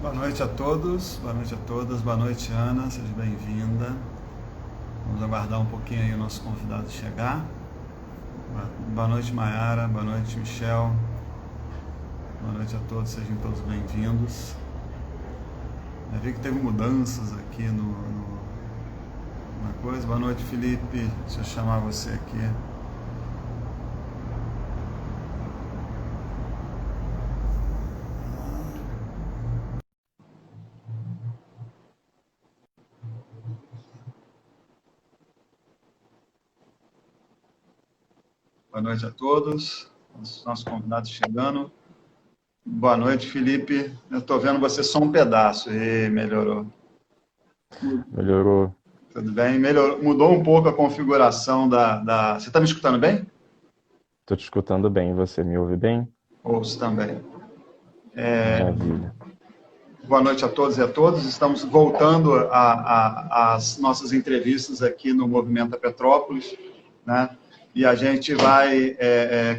Boa noite a todos, boa noite a todas, boa noite Ana, seja bem-vinda. Vamos aguardar um pouquinho aí o nosso convidado chegar. Boa noite Mayara, boa noite Michel, boa noite a todos, sejam todos bem-vindos. Eu vi que teve mudanças aqui na coisa. Boa noite Felipe, deixa eu chamar você aqui. Boa noite a todos, os nossos convidados chegando. Boa noite, Felipe. Eu estou vendo você só um pedaço. E melhorou. Melhorou. Tudo bem? Melhorou. Mudou um pouco a configuração da... Você está me escutando bem? Tô te escutando bem. Você me ouve bem? Ouço também. Maravilha. Boa noite a todos e a todas. Estamos voltando às nossas entrevistas aqui no Movimento Petrópolis, né? E a gente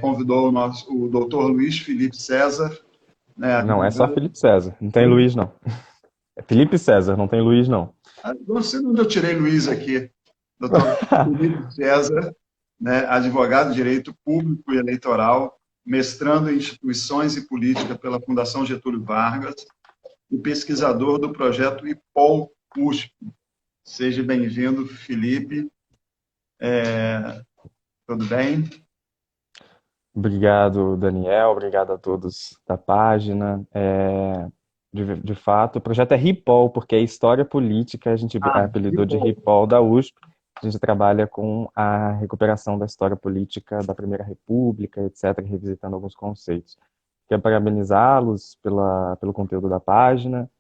convidou o doutor Luiz Felipe César, né, Não é só advogado. Felipe César. Não tem Luiz, não. É Felipe César, não tem Luiz, não. Não sei onde eu tirei Luiz aqui. Doutor Felipe César, né, advogado de Direito Público e Eleitoral, mestrando em Instituições e Política pela Fundação Getúlio Vargas e pesquisador do projeto IPOL USP. Seja bem-vindo, Felipe. Tudo bem? Obrigado, Daniel. Obrigado a todos da página. De fato, o projeto é RIPOL, porque é História Política. A gente Ah, apelidou de IPOL. RIPOL da USP. A gente trabalha com a recuperação da história política da Primeira República, etc., revisitando alguns conceitos. Quero parabenizá-los pelo conteúdo da página,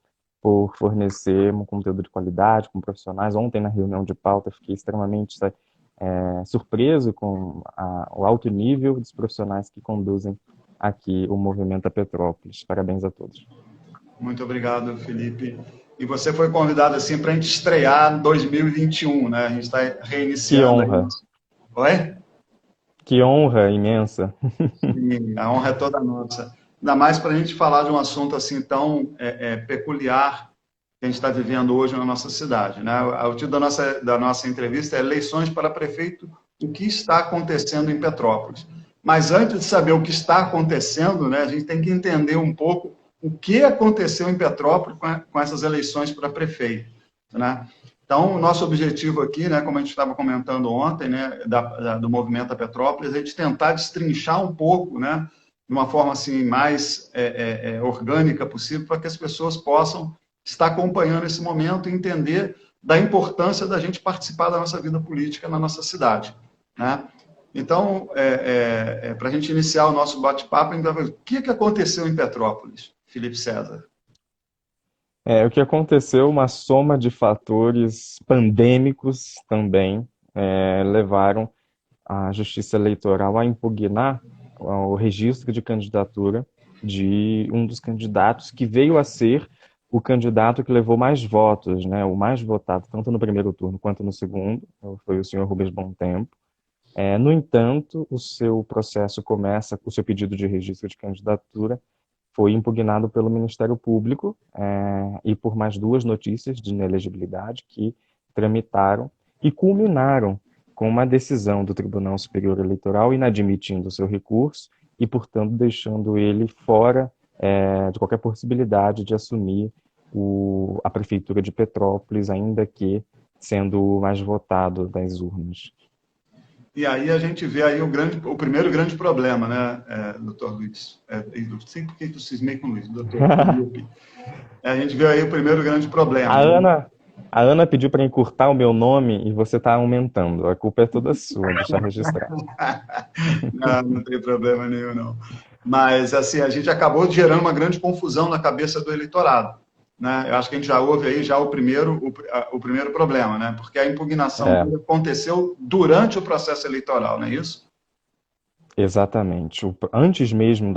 por fornecer um conteúdo de qualidade com profissionais. Ontem, na reunião de pauta, fiquei extremamente surpreso com o alto nível dos profissionais que conduzem aqui o Movimento a Petrópolis. Parabéns a todos. Muito obrigado, Felipe. E você foi convidado assim para a gente estrear 2021, né? A gente está Que reiniciando aí. honra, Oi? que honra imensa. Sim, a honra é toda nossa. Ainda mais para a gente falar de um assunto assim tão peculiar que a gente está vivendo hoje na nossa cidade, né? O título da nossa entrevista é Eleições para Prefeito, o que está acontecendo em Petrópolis. Mas antes de saber o que está acontecendo, né, a gente tem que entender um pouco o que aconteceu em Petrópolis com essas eleições para prefeito, né? Então, o nosso objetivo aqui, né, como a gente estava comentando ontem, né, do Movimento a Petrópolis, é de tentar destrinchar um pouco, né, de uma forma assim mais orgânica possível, para que as pessoas possam estar acompanhando esse momento e entender da importância da gente participar da nossa vida política na nossa cidade, né? Então, para a gente iniciar o nosso bate-papo, o que aconteceu em Petrópolis, Felipe César? O que aconteceu, uma soma de fatores pandêmicos também, levaram a Justiça Eleitoral a impugnar o registro de candidatura de um dos candidatos que veio a ser o candidato que levou mais votos, né, o mais votado, tanto no primeiro turno quanto no segundo, foi o senhor Rubens Bom Tempo. No entanto, o seu pedido de registro de candidatura foi impugnado pelo Ministério Público e por mais duas notícias de inelegibilidade que tramitaram e culminaram com uma decisão do Tribunal Superior Eleitoral inadmitindo o seu recurso e, portanto, deixando ele fora de qualquer possibilidade de assumir a Prefeitura de Petrópolis, ainda que sendo o mais votado das urnas. E aí a gente vê aí o primeiro grande problema, né, doutor Luiz? Eu não sei por que eu cismei com o Luiz, doutor Felipe. A gente vê aí o primeiro grande A problema, né? Ana, a Ana pediu para encurtar o meu nome e você está aumentando. A culpa é toda sua, deixar registrado. Não, não tem problema nenhum, não. Mas, assim, a gente acabou gerando uma grande confusão na cabeça do eleitorado, né? Eu acho que a gente já houve aí já o primeiro problema, né? Porque a impugnação É, dele aconteceu durante o processo eleitoral, não é isso? exatamente. Antes mesmo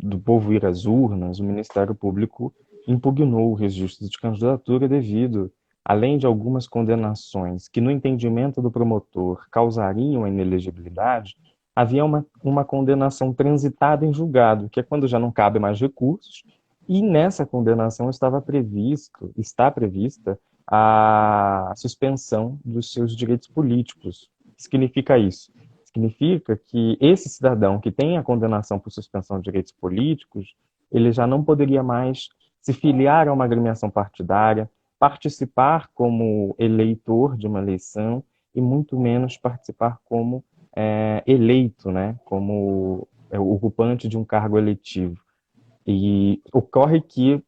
do povo ir às urnas, o Ministério Público impugnou o registro de candidatura devido, além de algumas condenações que, no entendimento do promotor, causariam a inelegibilidade, havia uma condenação transitada em julgado, que é quando já não cabe mais recursos, E nessa condenação está prevista a suspensão dos seus direitos políticos. O que significa isso? Significa que esse cidadão que tem a condenação por suspensão de direitos políticos, ele já não poderia mais se filiar a uma agremiação partidária, participar como eleitor de uma eleição e muito menos participar como eleito, né, como ocupante de um cargo eletivo. E ocorre que,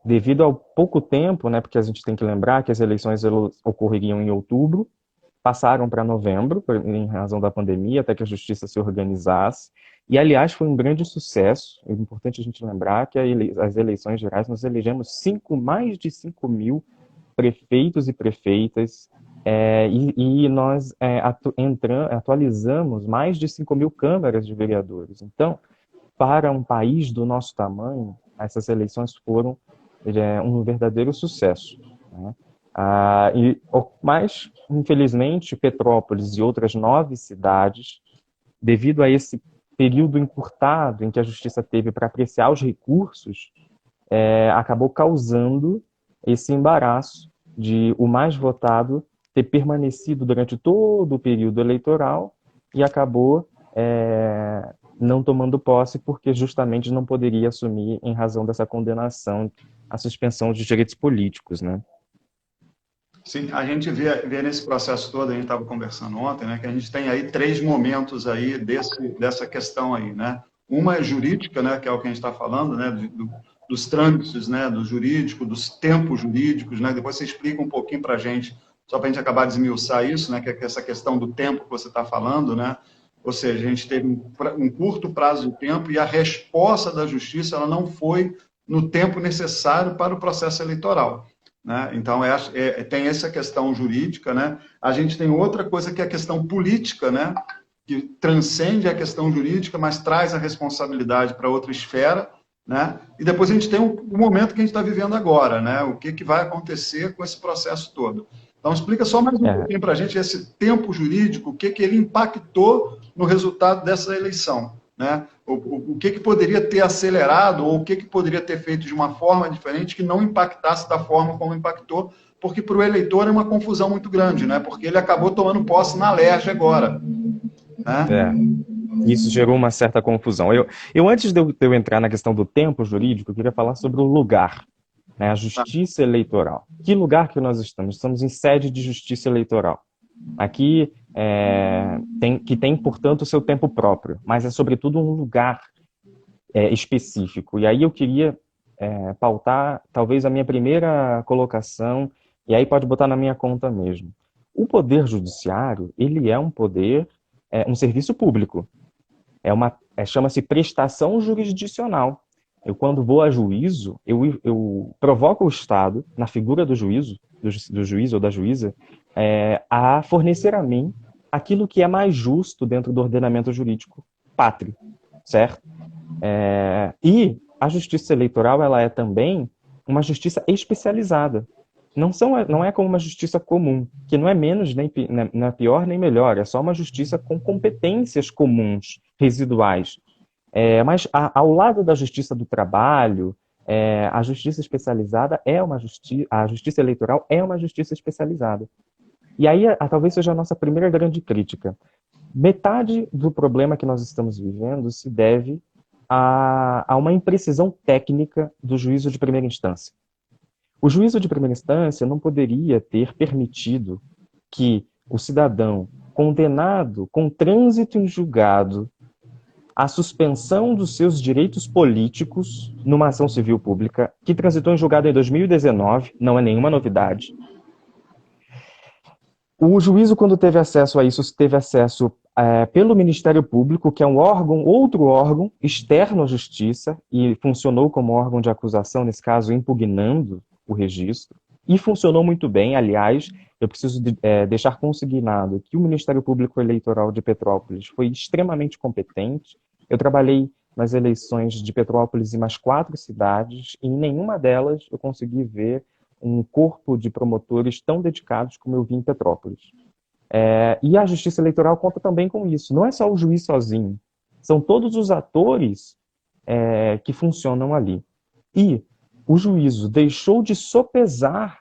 devido ao pouco tempo, né, porque a gente tem que lembrar que as eleições ocorreriam em outubro, passaram para novembro, em razão da pandemia, até que a justiça se organizasse. E, aliás, foi um grande sucesso. É importante a gente lembrar que as eleições gerais nós elegemos mais de 5 mil prefeitos e prefeitas, e nós atualizamos mais de 5 mil câmaras de vereadores. Então, para um país do nosso tamanho, essas eleições foram um verdadeiro sucesso, né? Mas, infelizmente, Petrópolis e outras 9 cidades, devido a esse período encurtado em que a justiça teve para apreciar os recursos, acabou causando esse embaraço de o mais votado ter permanecido durante todo o período eleitoral e acabou não tomando posse porque justamente não poderia assumir em razão dessa condenação a suspensão de direitos políticos, né? Sim, a gente vê nesse processo todo, a gente estava conversando ontem, né, que a gente tem aí 3 momentos aí dessa questão aí, né? Uma é jurídica, né, que é o que a gente está falando, né, dos trâmites, né, do jurídico, dos tempos jurídicos, né? Depois você explica um pouquinho para a gente, só para a gente acabar de esmiuçar isso, né, que é essa questão do tempo que você está falando, né? Ou seja, a gente teve um curto prazo de tempo e a resposta da justiça ela não foi no tempo necessário para o processo eleitoral, né? Então, tem essa questão jurídica, né? A gente tem outra coisa que é a questão política, né? Que transcende a questão jurídica, mas traz a responsabilidade para outra esfera, né? E depois a gente tem o momento que a gente está vivendo agora, né? O que vai acontecer com esse processo todo. Então, explica só mais um pouquinho para a gente esse tempo jurídico, o que ele impactou no resultado dessa eleição, né? O que poderia ter acelerado ou o que poderia ter feito de uma forma diferente que não impactasse da forma como impactou, porque para o eleitor é uma confusão muito grande, né? Porque ele acabou tomando posse na LERJ agora, né? Isso gerou uma certa confusão. Antes de eu entrar na questão do tempo jurídico, eu queria falar sobre o lugar, né? A justiça eleitoral. Que lugar que nós estamos? Estamos em sede de justiça eleitoral. Aqui tem, portanto, o seu tempo próprio, mas é, sobretudo, um lugar específico. E aí eu queria pautar, talvez, a minha primeira colocação, e aí pode botar na minha conta mesmo. O Poder Judiciário, ele é um poder, um serviço público. Chama-se prestação jurisdicional. Eu, quando vou a juízo, eu provoco o Estado, na figura do juízo, do juiz ou da juíza, a fornecer a mim aquilo que é mais justo dentro do ordenamento jurídico pátrio, certo? E a justiça eleitoral ela é também uma justiça especializada. Não é como uma justiça comum, que não é menos, não é pior nem melhor, é só uma justiça com competências comuns, residuais. Mas ao lado da justiça do trabalho, a justiça especializada a justiça eleitoral é uma justiça especializada. E aí talvez seja a nossa primeira grande crítica. Metade do problema que nós estamos vivendo se deve a uma imprecisão técnica do juízo de primeira instância. O juízo de primeira instância não poderia ter permitido que o cidadão condenado com trânsito em julgado a suspensão dos seus direitos políticos numa ação civil pública que transitou em julgado em 2019, não é nenhuma novidade. O juízo, quando teve acesso a isso, teve acesso pelo Ministério Público, que é outro órgão externo à Justiça, e funcionou como órgão de acusação, nesse caso, impugnando o registro, e funcionou muito bem. Aliás, eu preciso deixar consignado que o Ministério Público Eleitoral de Petrópolis foi extremamente competente. Eu trabalhei nas eleições de Petrópolis em mais 4 cidades, e em nenhuma delas eu consegui ver um corpo de promotores tão dedicados como eu vi em Petrópolis. E a Justiça Eleitoral conta também com isso. Não é só o juiz sozinho, são todos os atores que funcionam ali. E o juízo deixou de sopesar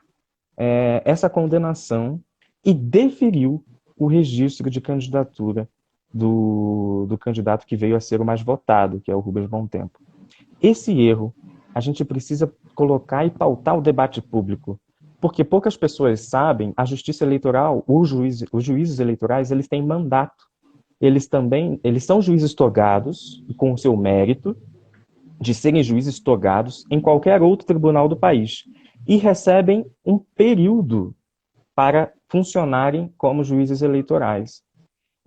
essa condenação e deferiu o registro de candidatura do candidato que veio a ser o mais votado, que é o Rubens Bom Tempo. Esse erro a gente precisa colocar e pautar o debate público, porque poucas pessoas sabem, a justiça eleitoral, os juízes eleitorais, eles têm mandato. Eles são juízes togados, com o seu mérito, de serem juízes togados em qualquer outro tribunal do país, e recebem um período para funcionarem como juízes eleitorais.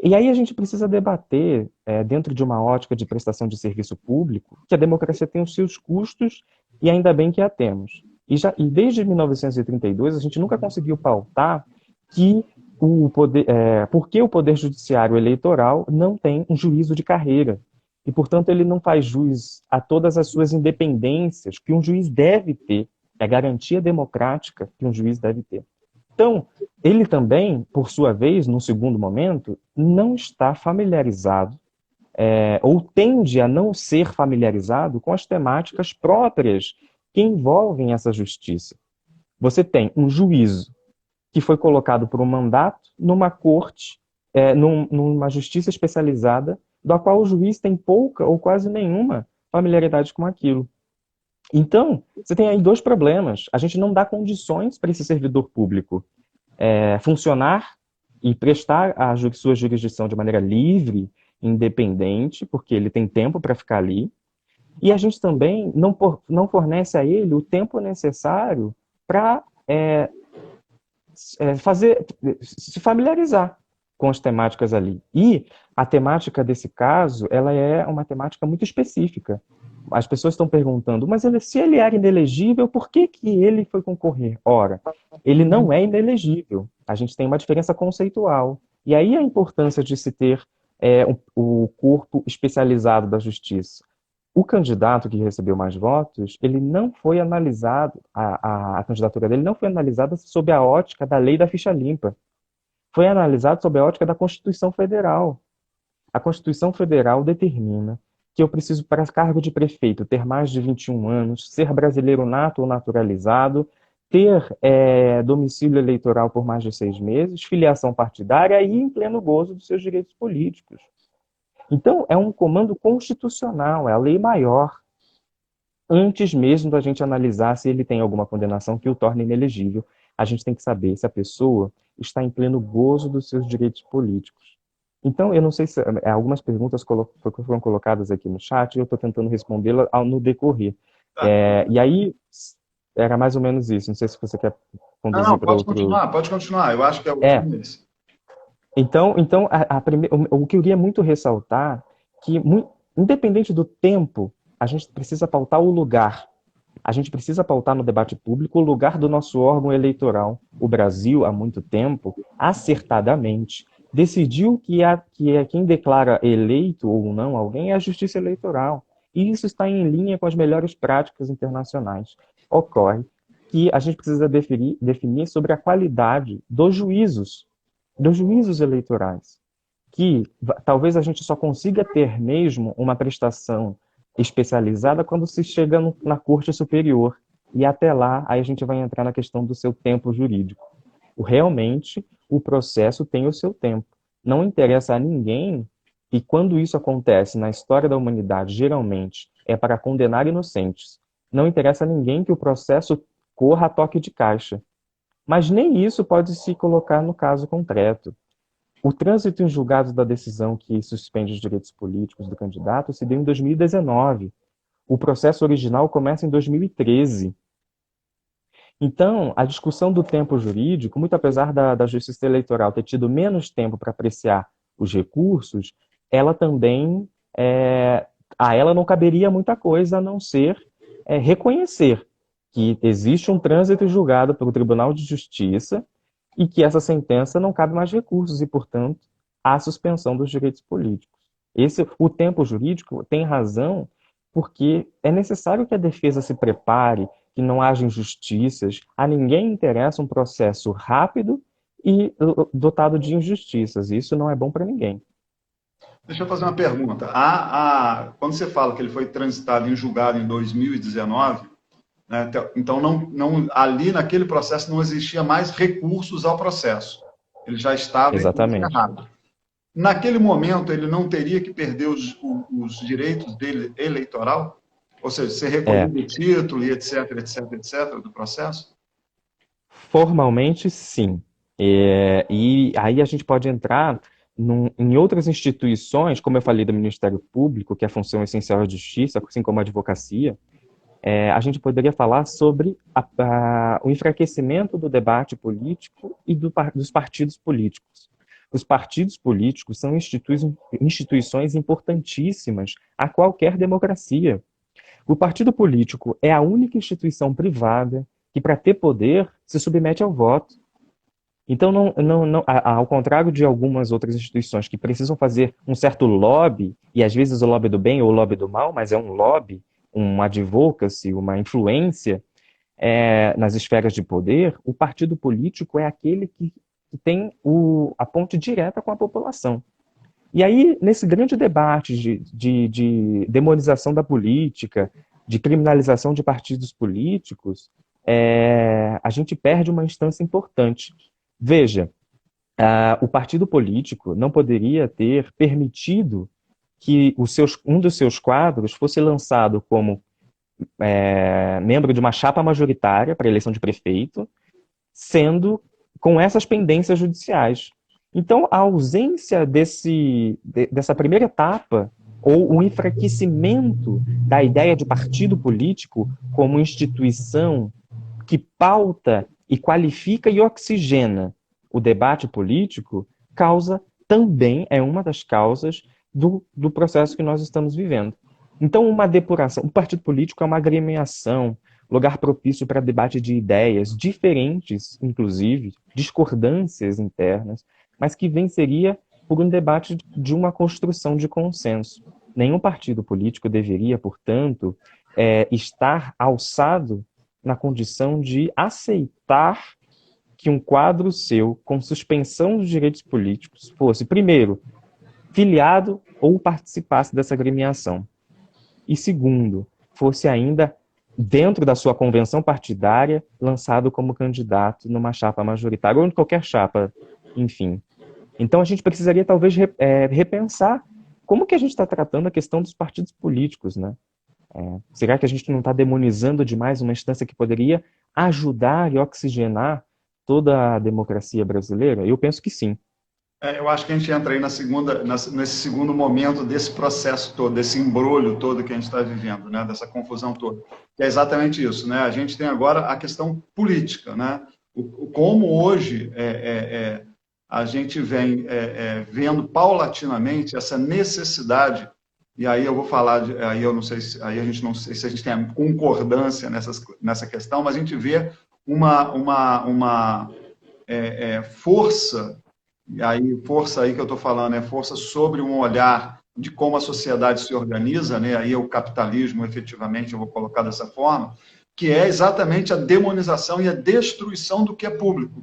E aí a gente precisa debater, dentro de uma ótica de prestação de serviço público, que a democracia tem os seus custos e ainda bem que a temos. E desde 1932 a gente nunca conseguiu pautar que porque o Poder Judiciário Eleitoral não tem um juízo de carreira. E, portanto, ele não faz jus a todas as suas independências que um juiz deve ter, é a garantia democrática que um juiz deve ter. Então, ele também, por sua vez, num segundo momento, não está familiarizado, ou tende a não ser familiarizado com as temáticas próprias que envolvem essa justiça. Você tem um juízo que foi colocado por um mandato numa corte, numa justiça especializada, da qual o juiz tem pouca ou quase nenhuma familiaridade com aquilo. Então, você tem aí dois problemas. A gente não dá condições para esse servidor público funcionar e prestar a sua jurisdição de maneira livre, independente, porque ele tem tempo para ficar ali. E a gente também não fornece a ele o tempo necessário para se familiarizar com as temáticas ali. E a temática desse caso, ela é uma temática muito específica. As pessoas estão perguntando, mas se ele era inelegível, por que ele foi concorrer? Ora, ele não é inelegível. A gente tem uma diferença conceitual. E aí a importância de se ter o corpo especializado da justiça. O candidato que recebeu mais votos, ele não foi analisado, a candidatura dele não foi analisada sob a ótica da lei da ficha limpa. Foi analisado sob a ótica da Constituição Federal. A Constituição Federal determina que eu preciso, para cargo de prefeito, ter mais de 21 anos, ser brasileiro nato ou naturalizado, ter domicílio eleitoral por mais de 6 meses, filiação partidária e em pleno gozo dos seus direitos políticos. Então, é um comando constitucional, é a lei maior. Antes mesmo da gente analisar se ele tem alguma condenação que o torne inelegível, a gente tem que saber se a pessoa está em pleno gozo dos seus direitos políticos. Então, eu não sei se algumas perguntas foram colocadas aqui no chat e eu estou tentando respondê-las no decorrer. E aí, era mais ou menos isso. Não sei se você quer conduzir para outro... Pode continuar. Eu acho que é o último esse. Então o que eu queria muito ressaltar que, independente do tempo, a gente precisa pautar o lugar. A gente precisa pautar no debate público o lugar do nosso órgão eleitoral. O Brasil, há muito tempo, acertadamente, decidiu que quem declara eleito ou não alguém é a justiça eleitoral. E isso está em linha com as melhores práticas internacionais. Ocorre que a gente precisa definir sobre a qualidade dos juízos eleitorais, que talvez a gente só consiga ter mesmo uma prestação especializada quando se chega na Corte Superior. E até lá, aí a gente vai entrar na questão do seu tempo jurídico. Realmente, o processo tem o seu tempo. Não interessa a ninguém, e quando isso acontece na história da humanidade, geralmente, é para condenar inocentes. Não interessa a ninguém que o processo corra a toque de caixa. Mas nem isso pode se colocar no caso concreto. O trânsito em julgado da decisão que suspende os direitos políticos do candidato se deu em 2019. O processo original começa em 2013. Então, a discussão do tempo jurídico, muito apesar da Justiça Eleitoral ter tido menos tempo para apreciar os recursos, ela também, a ela não caberia muita coisa a não ser reconhecer que existe um trânsito julgado pelo Tribunal de Justiça e que essa sentença não cabe mais recursos e, portanto, há suspensão dos direitos políticos. O tempo jurídico tem razão porque é necessário que a defesa se prepare, que não haja injustiças. A ninguém interessa um processo rápido e dotado de injustiças. Isso não é bom para ninguém. Deixa eu fazer uma pergunta. Quando você fala que ele foi transitado em julgado em 2019, né? Então, ali naquele processo não existia mais recursos ao processo. Ele já estava Exatamente. encerrado. Naquele momento, ele não teria que perder os direitos dele eleitoral? Ou seja, ser É, recolhido o título e etc, etc, etc, do processo? formalmente, sim. E aí a gente pode entrar em outras instituições, como eu falei do Ministério Público, que é a função essencial da justiça, assim como a advocacia. A gente poderia falar sobre o enfraquecimento do debate político e dos partidos políticos. Os partidos políticos são instituições importantíssimas a qualquer democracia. O partido político é a única instituição privada que, para ter poder, se submete ao voto. Então, ao contrário de algumas outras instituições que precisam fazer um certo lobby, e às vezes o lobby do bem ou o lobby do mal, mas é um lobby, um advocacy, uma influência nas esferas de poder, o partido político é aquele que tem a ponte direta com a população. E aí, nesse grande debate de demonização da política, de criminalização de partidos políticos, a gente perde uma instância importante. Veja, o partido político não poderia ter permitido que um dos seus quadros fosse lançado como membro de uma chapa majoritária para a eleição de prefeito, sendo com essas pendências judiciais. Então, a ausência dessa primeira etapa, ou o enfraquecimento da ideia de partido político como instituição que pauta e qualifica e oxigena o debate político, é uma das causas do processo que nós estamos vivendo. Então, uma depuração, o partido político é uma agremiação, lugar propício para debate de ideias diferentes, inclusive, discordâncias internas, mas que venceria por um debate de uma construção de consenso. Nenhum partido político deveria, portanto, estar alçado na condição de aceitar que um quadro seu, com suspensão dos direitos políticos, fosse, primeiro, filiado ou participasse dessa agremiação. E segundo, fosse ainda, dentro da sua convenção partidária, lançado como candidato numa chapa majoritária, ou em qualquer chapa, enfim. Então a gente precisaria talvez repensar como que a gente está tratando a questão dos partidos políticos, né? Será que a gente não está demonizando demais uma instância que poderia ajudar e oxigenar toda a democracia brasileira? Eu penso que sim. Eu acho que a gente entra aí nesse segundo momento desse processo todo, desse embrulho todo que a gente está vivendo, né? Dessa confusão toda. Que é exatamente isso, né? A gente tem agora a questão política, né? Como hoje a gente vem vendo paulatinamente essa necessidade, e aí eu vou falar, aí eu não sei aí a gente não sei se a gente tem concordância nessa questão, mas a gente vê uma força. E aí, força aí que eu estou falando é força sobre um olhar de como a sociedade se organiza, né? Aí é o capitalismo, efetivamente, eu vou colocar dessa forma, que é exatamente a demonização e a destruição do que é público,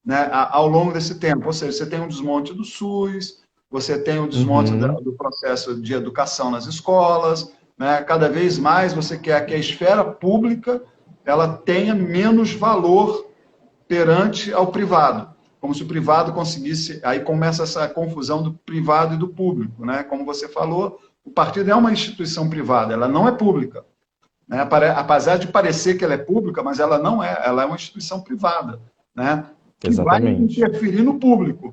né? Ao longo desse tempo. Ou seja, você tem um desmonte do SUS, você tem um desmonte do processo de educação nas escolas, né? Cada vez mais você quer que a esfera pública ela tenha menos valor perante ao privado. Como se o privado conseguisse... Aí começa essa confusão do privado e do público, né? Como você falou, o partido é uma instituição privada, ela não é pública, né? Apesar de parecer que ela é pública, mas ela não é, ela é uma instituição privada, né? Que Exatamente. vai interferir no público,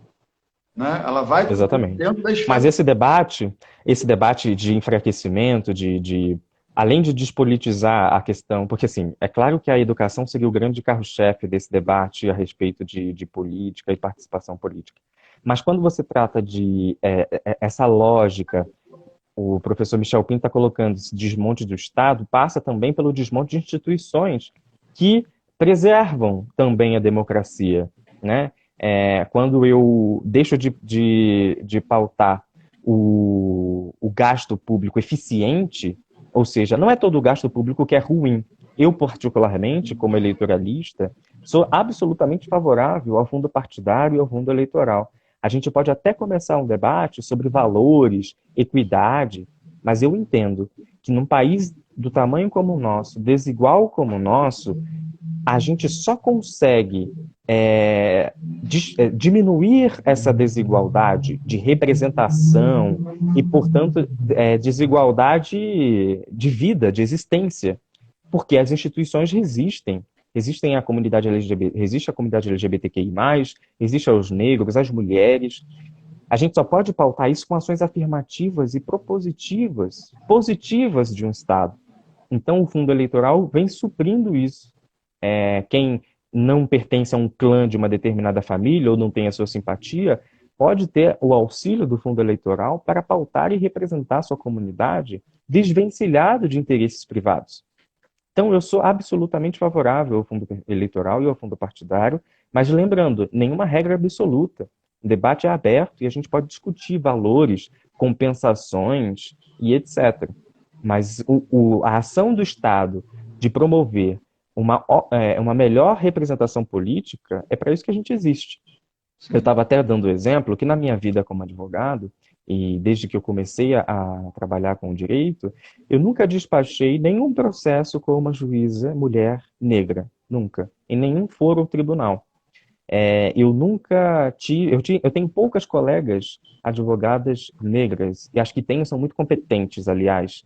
né? Ela vai dentro da esfera. Mas esse debate de enfraquecimento, além de despolitizar a questão, porque assim, é claro que a educação seria o grande carro-chefe desse debate a respeito de política e participação política. Mas quando você trata de essa lógica, o professor Michel Pinto está colocando esse desmonte do Estado, passa também pelo desmonte de instituições que preservam também a democracia, né? Quando eu deixo de pautar o gasto público eficiente, ou seja, não é todo o gasto público que é ruim. Eu, particularmente, como eleitoralista, sou absolutamente favorável ao fundo partidário e ao fundo eleitoral. A gente pode até começar um debate sobre valores, equidade, mas eu entendo que num país do tamanho como o nosso, desigual como o nosso, a gente só consegue diminuir essa desigualdade de representação e, portanto, desigualdade de vida, de existência, porque as instituições resistem. Existem a comunidade LGBT, existe a comunidade LGBTQI+, existe os negros, as mulheres. A gente só pode pautar isso com ações afirmativas e propositivas, positivas de um Estado. Então, o fundo eleitoral vem suprindo isso. Quem não pertence a um clã de uma determinada família ou não tem a sua simpatia, pode ter o auxílio do fundo eleitoral para pautar e representar a sua comunidade desvencilhado de interesses privados. Então, eu sou absolutamente favorável ao fundo eleitoral e ao fundo partidário, mas lembrando, nenhuma regra absoluta. O debate é aberto e a gente pode discutir valores, compensações e etc. Mas a ação do Estado de promover uma melhor representação política é para isso que a gente existe. Eu estava até dando o exemplo que na minha vida como advogado, e desde que eu comecei a trabalhar com o direito, eu nunca despachei nenhum processo com uma juíza mulher negra, nunca, em nenhum foro ou tribunal. Eu nunca tive, eu tenho poucas colegas advogadas negras, e acho que tenho, são muito competentes, aliás.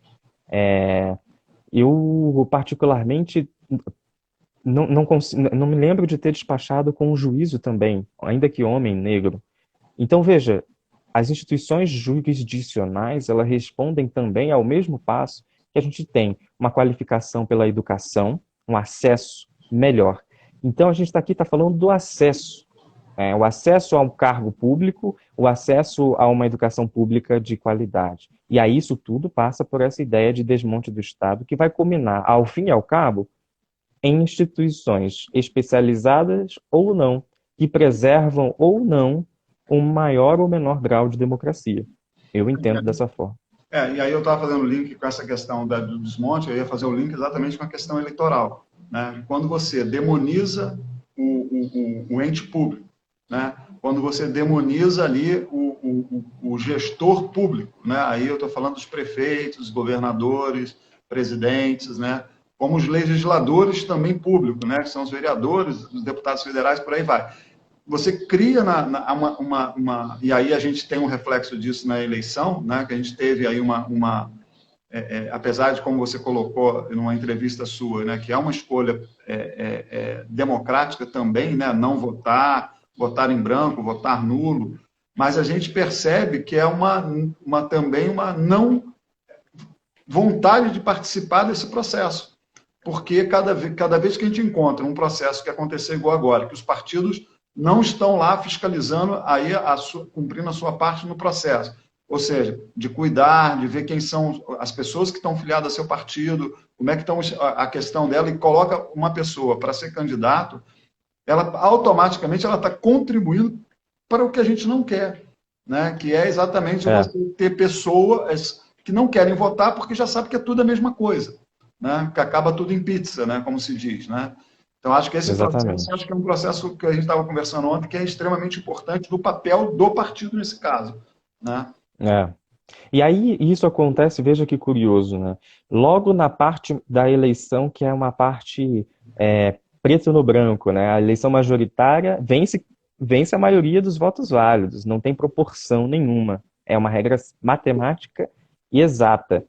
Eu, particularmente, não me lembro de ter despachado com um juízo também, ainda que homem negro. Então, veja, as instituições jurisdicionais, elas respondem também ao mesmo passo que a gente tem uma qualificação pela educação, um acesso melhor. Então, a gente está falando do acesso, o acesso a um cargo público, o acesso a uma educação pública de qualidade. E aí isso tudo passa por essa ideia de desmonte do Estado, que vai culminar, ao fim e ao cabo, em instituições especializadas ou não, que preservam ou não um maior ou menor grau de democracia. Eu entendo dessa forma. E aí eu estava fazendo o link com essa questão do desmonte, eu ia fazer o link exatamente com a questão eleitoral. Né? Quando você demoniza o ente público, né? Quando você demoniza ali o gestor público, né? Aí eu estou falando dos prefeitos, governadores, presidentes, né? Como os legisladores também públicos, né? Que são os vereadores, os deputados federais, por aí vai. Você cria e aí a gente tem um reflexo disso na eleição, né? Que a gente teve aí apesar de, como você colocou numa entrevista sua, né? Que é uma escolha democrática também, né? Não votar em branco, votar nulo, mas a gente percebe que é também uma não vontade de participar desse processo, porque cada vez que a gente encontra um processo que aconteceu igual agora, que os partidos não estão lá fiscalizando, aí cumprindo a sua parte no processo, ou seja, de cuidar, de ver quem são as pessoas que estão filiadas ao seu partido, como é que estão a questão dela, e coloca uma pessoa para ser candidato, ela automaticamente está contribuindo para o que a gente não quer, né? Que é exatamente você ter pessoas que não querem votar porque já sabem que é tudo a mesma coisa, né? Que acaba tudo em pizza, né? Como se diz, né? Então, acho que esse processo, acho que é um processo que a gente estava conversando ontem, que é extremamente importante do papel do partido nesse caso, né? E aí isso acontece, veja que curioso, né? Logo na parte da eleição, que é uma parte preto no branco, né? A eleição majoritária vence a maioria dos votos válidos, não tem proporção nenhuma. É uma regra matemática e exata.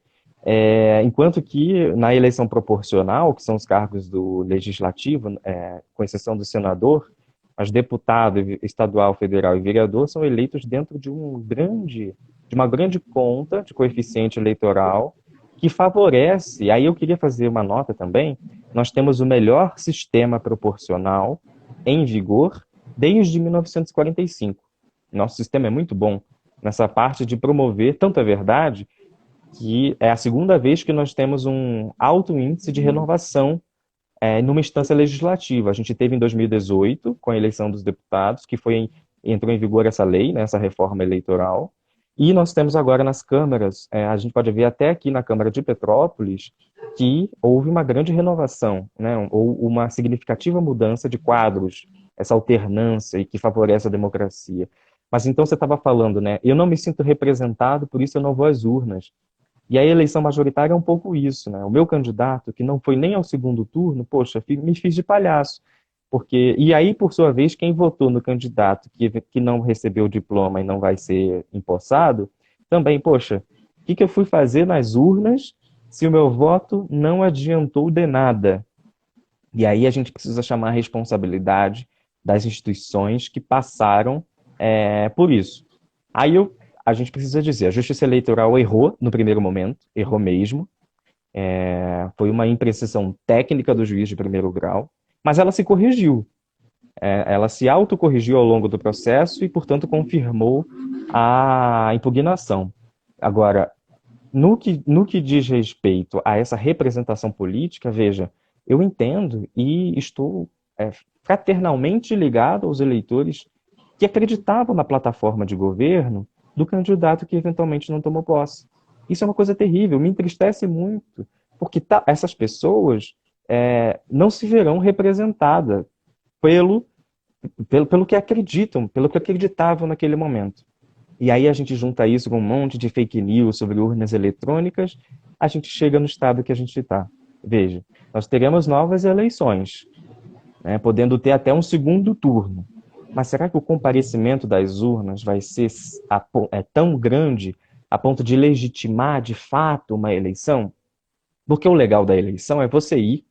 Enquanto que na eleição proporcional, que são os cargos do legislativo, com exceção do senador, os deputados estadual, federal e vereador são eleitos dentro de uma grande conta de coeficiente eleitoral que favorece, aí eu queria fazer uma nota também, nós temos o melhor sistema proporcional em vigor desde 1945. Nosso sistema é muito bom nessa parte de promover, tanto é verdade que é a segunda vez que nós temos um alto índice de renovação numa instância legislativa. A gente teve em 2018, com a eleição dos deputados, que entrou em vigor essa lei, né, essa reforma eleitoral, e nós temos agora nas câmaras, a gente pode ver até aqui na Câmara de Petrópolis, que houve uma grande renovação, né, ou uma significativa mudança de quadros, essa alternância e que favorece a democracia. Mas então você estava falando, né, eu não me sinto representado, por isso eu não vou às urnas. E a eleição majoritária é um pouco isso, né? O meu candidato, que não foi nem ao segundo turno, poxa, me fiz de palhaço. Porque, e aí, por sua vez, quem votou no candidato que não recebeu o diploma e não vai ser empossado, também, poxa, o que eu fui fazer nas urnas se o meu voto não adiantou de nada? E aí a gente precisa chamar a responsabilidade das instituições que passaram por isso. Aí a gente precisa dizer, a Justiça Eleitoral errou no primeiro momento, errou mesmo, foi uma imprecisão técnica do juiz de primeiro grau, mas ela se corrigiu. Ela se autocorrigiu ao longo do processo e, portanto, confirmou a impugnação. Agora, no que diz respeito a essa representação política, veja, eu entendo e estou fraternalmente ligado aos eleitores que acreditavam na plataforma de governo do candidato que eventualmente não tomou posse. Isso é uma coisa terrível, me entristece muito, porque essas pessoas não se verão representadas pelo, pelo que acreditam, pelo que acreditavam naquele momento. E aí a gente junta isso com um monte de fake news sobre urnas eletrônicas, a gente chega no estado que a gente está. Veja, nós teremos novas eleições, né, podendo ter até um segundo turno. Mas será que o comparecimento das urnas vai ser tão grande a ponto de legitimar de fato uma eleição? Porque o legal da eleição é você ir,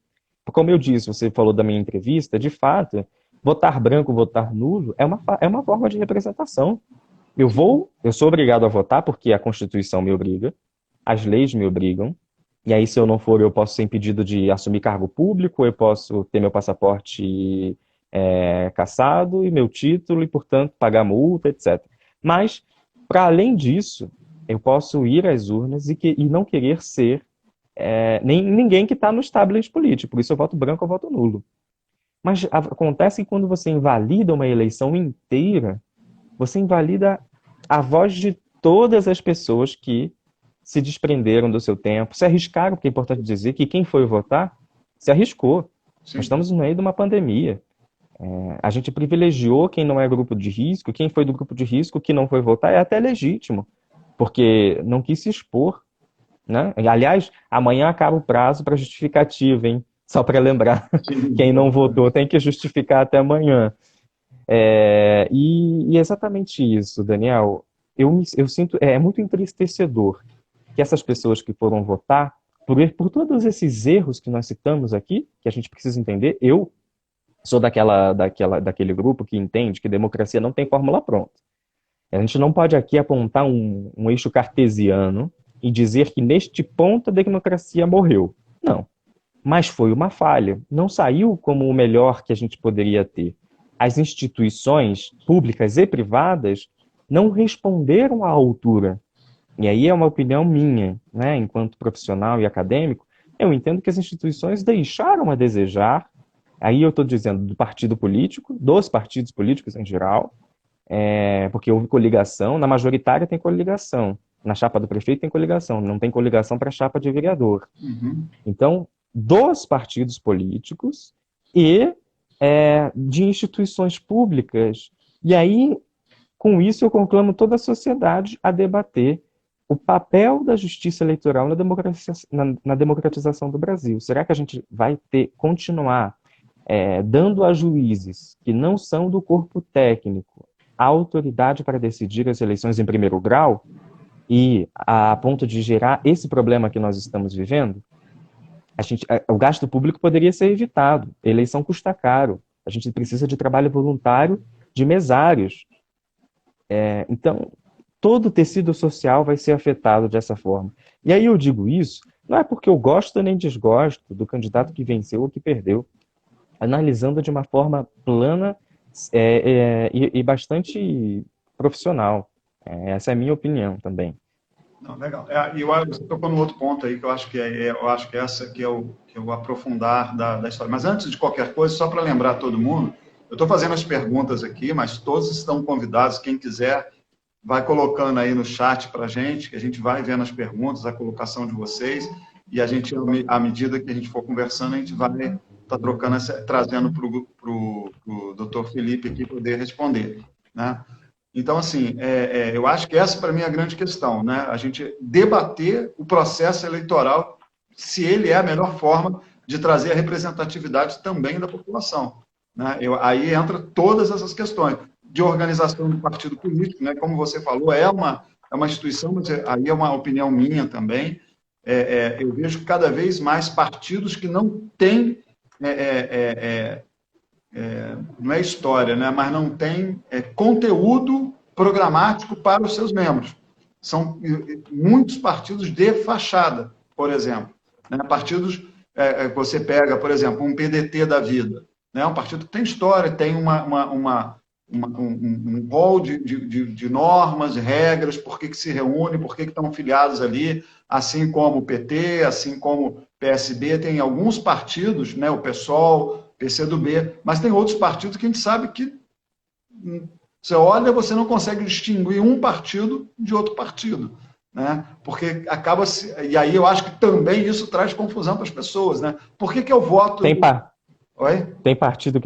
como eu disse, você falou da minha entrevista, de fato, votar branco, votar nulo é uma forma de representação. Eu sou obrigado a votar porque a Constituição me obriga, as leis me obrigam, e aí se eu não for, eu posso ser impedido de assumir cargo público, eu posso ter meu passaporte cassado e meu título, e portanto pagar multa, etc. Mas, para além disso, eu posso ir às urnas e não querer ser nem ninguém que está no establishment político, por isso eu voto branco ou voto nulo. Mas acontece que quando você invalida uma eleição inteira, você invalida a voz de todas as pessoas que se desprenderam do seu tempo, se arriscaram, porque é importante dizer que quem foi votar se arriscou. Sim. Nós estamos no meio de uma pandemia. A gente privilegiou quem não é grupo de risco, quem foi do grupo de risco, que não foi votar, é até legítimo, porque não quis se expor. Né? Aliás, amanhã acaba o prazo para justificativa, hein? Só para lembrar, quem não votou tem que justificar até amanhã. E é exatamente isso, Daniel. Eu sinto, muito entristecedor que essas pessoas que foram votar, por todos esses erros que nós citamos aqui, que a gente precisa entender, eu sou daquele grupo que entende que democracia não tem fórmula pronta. A gente não pode aqui apontar um eixo cartesiano e dizer que neste ponto a democracia morreu. Não. Mas foi uma falha. Não saiu como o melhor que a gente poderia ter. As instituições públicas e privadas não responderam à altura. E aí é uma opinião minha, né, enquanto profissional e acadêmico, eu entendo que as instituições deixaram a desejar, aí eu estou dizendo do partido político, dos partidos políticos em geral, porque houve coligação, na majoritária tem coligação, na chapa do prefeito tem coligação, não tem coligação para a chapa de vereador. Uhum. Então, dos partidos políticos e de instituições públicas. E aí, com isso, eu conclamo toda a sociedade a debater o papel da justiça eleitoral na democratização do Brasil. Será que a gente vai continuar dando a juízes que não são do corpo técnico a autoridade para decidir as eleições em primeiro grau e a ponto de gerar esse problema que nós estamos vivendo? O gasto público poderia ser evitado. A eleição custa caro. A gente precisa de trabalho voluntário de mesários. Então, todo o tecido social vai ser afetado dessa forma. E aí eu digo isso, não é porque eu gosto nem desgosto do candidato que venceu ou que perdeu, analisando de uma forma plana e bastante profissional. Essa é a minha opinião também. Não, legal. E você tocou no outro ponto aí que eu acho que essa que é o aprofundar da história. Mas antes de qualquer coisa, só para lembrar todo mundo, eu estou fazendo as perguntas aqui, mas todos estão convidados. Quem quiser, vai colocando aí no chat para a gente, que a gente vai vendo as perguntas, a colocação de vocês, e a gente, à medida que a gente for conversando, a gente vai trazendo para o doutor Felipe aqui poder responder, né? Então, assim, eu acho que essa, para mim, é a grande questão, né? A gente debater o processo eleitoral, se ele é a melhor forma de trazer a representatividade também da população. Né? Aí entra todas essas questões de organização do partido político, né? Como você falou, é uma instituição, mas aí é uma opinião minha também. Eu vejo cada vez mais partidos que não têm não é história, né? Mas não tem conteúdo programático para os seus membros. São muitos partidos de fachada, por exemplo. Né? Partidos, você pega, por exemplo, um PDT da vida, né? Um partido que tem história, tem um rol de normas, regras, por que se reúne, por que estão filiados ali, assim como o PT, assim como o PSB, tem alguns partidos, né? O PSOL, PCdoB, mas tem outros partidos que a gente sabe que você olha, você não consegue distinguir um partido de outro partido, né? Porque acaba se... E aí eu acho que também isso traz confusão para as pessoas, né? Por que eu voto... Tem, pa Oi? tem partido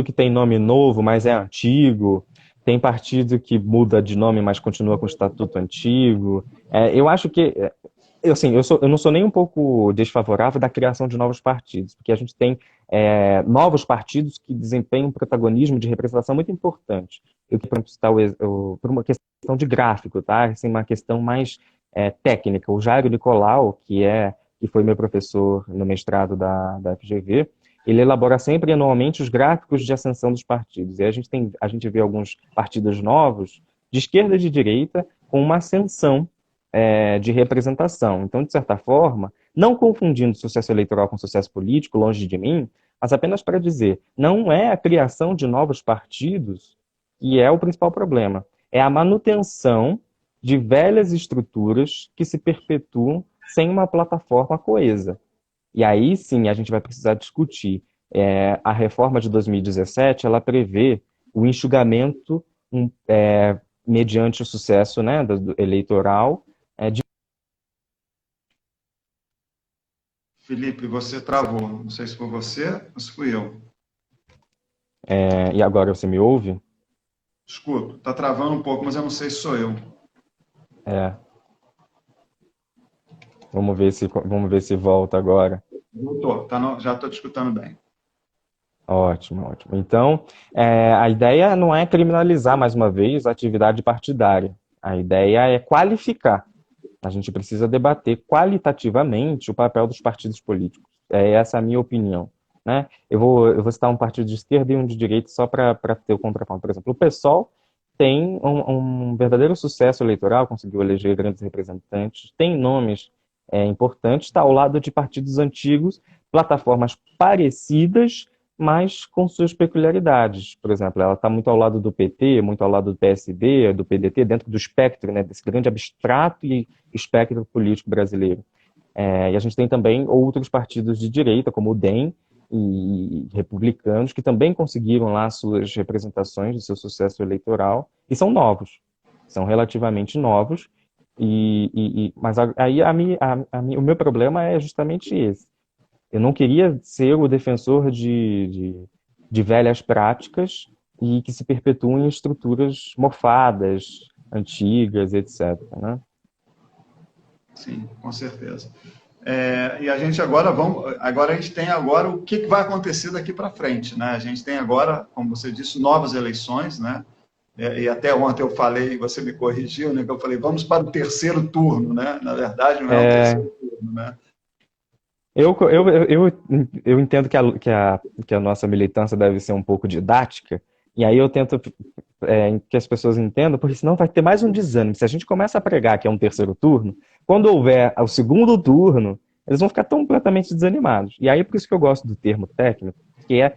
que tem nome novo, mas é antigo. Tem partido que muda de nome, mas continua com o estatuto antigo. Eu acho que assim, eu não sou nem um pouco desfavorável da criação de novos partidos, porque a gente tem novos partidos que desempenham um protagonismo de representação muito importante. Eu que para citar por uma questão de gráfico, tá? Assim, uma questão mais técnica. O Jairo Nicolau, que foi meu professor no mestrado da FGV, ele elabora sempre anualmente os gráficos de ascensão dos partidos. E a gente vê alguns partidos novos, de esquerda e de direita, com uma ascensão de representação. Então, de certa forma, não confundindo sucesso eleitoral com sucesso político, longe de mim, mas apenas para dizer, não é a criação de novos partidos que é o principal problema. É a manutenção de velhas estruturas que se perpetuam sem uma plataforma coesa. E aí sim a gente vai precisar discutir. A reforma de 2017, ela prevê o enxugamento mediante o sucesso, né, eleitoral. Felipe, você travou. Não sei se foi você ou se fui eu. E agora você me ouve? Escuto, está travando um pouco, mas eu não sei se sou eu. É, vamos ver se volta agora. Voltou, já estou te escutando bem. Ótimo, ótimo. Então, a ideia não é criminalizar, mais uma vez, a atividade partidária. A ideia é qualificar. A gente precisa debater qualitativamente o papel dos partidos políticos. Essa é a minha opinião. Né? Eu vou citar um partido de esquerda e um de direita só para ter o contraponto. Por exemplo, o PSOL tem um verdadeiro sucesso eleitoral, conseguiu eleger grandes representantes, tem nomes importantes, está ao lado de partidos antigos, plataformas parecidas, mas com suas peculiaridades. Por exemplo, ela está muito ao lado do PT, muito ao lado do PSB, do PDT, dentro do espectro, né, desse grande abstrato e espectro político brasileiro. E a gente tem também outros partidos de direita, como o DEM e republicanos, que também conseguiram lá suas representações de seu sucesso eleitoral, e são novos, são relativamente novos, mas aí o meu problema é justamente esse. Eu não queria ser o defensor de velhas práticas e que se perpetuem em estruturas mofadas, antigas, etc. Né? Sim, com certeza. E a gente agora a gente tem agora o que vai acontecer daqui para frente, né? A gente tem agora, como você disse, novas eleições, né? E até ontem eu falei, você me corrigiu, né? Que eu falei, vamos para o terceiro turno, né? Na verdade, não é o terceiro turno, né? Eu entendo que a nossa militância deve ser um pouco didática, e aí eu tento que as pessoas entendam, porque senão vai ter mais um desânimo. Se a gente começa a pregar que é um terceiro turno, quando houver o segundo turno, eles vão ficar completamente desanimados. E aí por isso que eu gosto do termo técnico, que é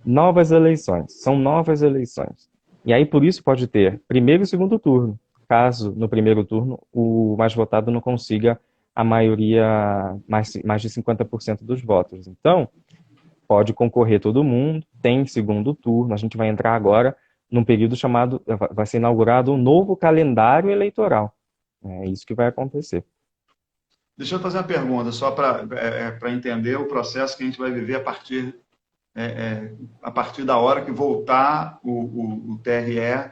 novas eleições. São novas eleições. E aí por isso pode ter primeiro e segundo turno, caso no primeiro turno o mais votado não consiga a maioria, mais de 50% dos votos. Então, pode concorrer todo mundo, tem segundo turno, a gente vai entrar agora num período chamado, vai ser inaugurado um novo calendário eleitoral. É isso que vai acontecer. Deixa eu fazer uma pergunta, só para entender o processo que a gente vai viver a partir da hora que voltar o TRE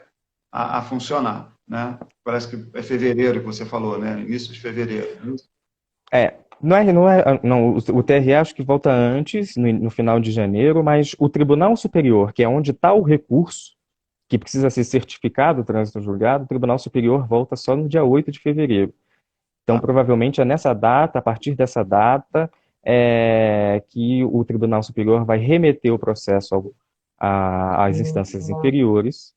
a funcionar, né? Parece que é fevereiro que você falou, né? Início de fevereiro. Não, o TRE acho que volta antes, no final de janeiro, mas o Tribunal Superior, que é onde está o recurso, que precisa ser certificado o trânsito julgado, o Tribunal Superior volta só no dia 8 de fevereiro. Então, Tá. provavelmente é nessa data, a partir dessa data, que o Tribunal Superior vai remeter o processo às instâncias inferiores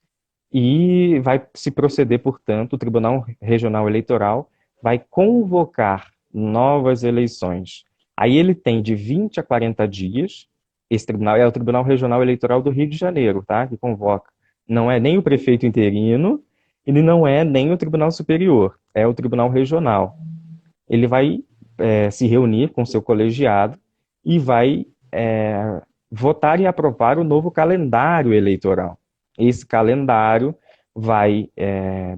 e vai se proceder, portanto, o Tribunal Regional Eleitoral vai convocar novas eleições. Aí ele tem de 20 a 40 dias, esse tribunal é o Tribunal Regional Eleitoral do Rio de Janeiro, tá? Que convoca. Não é nem o prefeito interino, ele não é nem o Tribunal Superior, é o Tribunal Regional. Ele vai se reunir com seu colegiado e vai votar e aprovar o novo calendário eleitoral. Esse calendário vai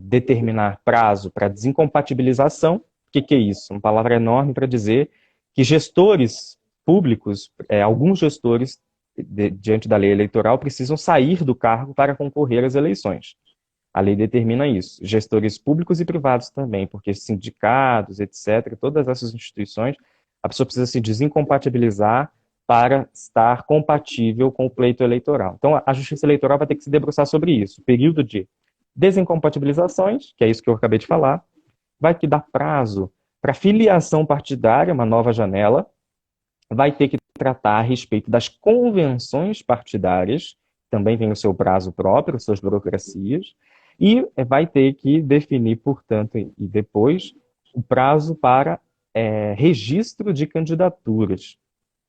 determinar prazo para desincompatibilização. O que é isso? Uma palavra enorme para dizer que gestores públicos, alguns gestores, diante da lei eleitoral, precisam sair do cargo para concorrer às eleições. A lei determina isso. Gestores públicos e privados também, porque sindicatos, etc., todas essas instituições, a pessoa precisa se desincompatibilizar para estar compatível com o pleito eleitoral. Então, a Justiça Eleitoral vai ter que se debruçar sobre isso. O período de desincompatibilizações, que é isso que eu acabei de falar, vai que dar prazo para filiação partidária, uma nova janela, vai ter que tratar a respeito das convenções partidárias, também tem o seu prazo próprio, suas burocracias, e vai ter que definir, portanto, e depois, o prazo para registro de candidaturas.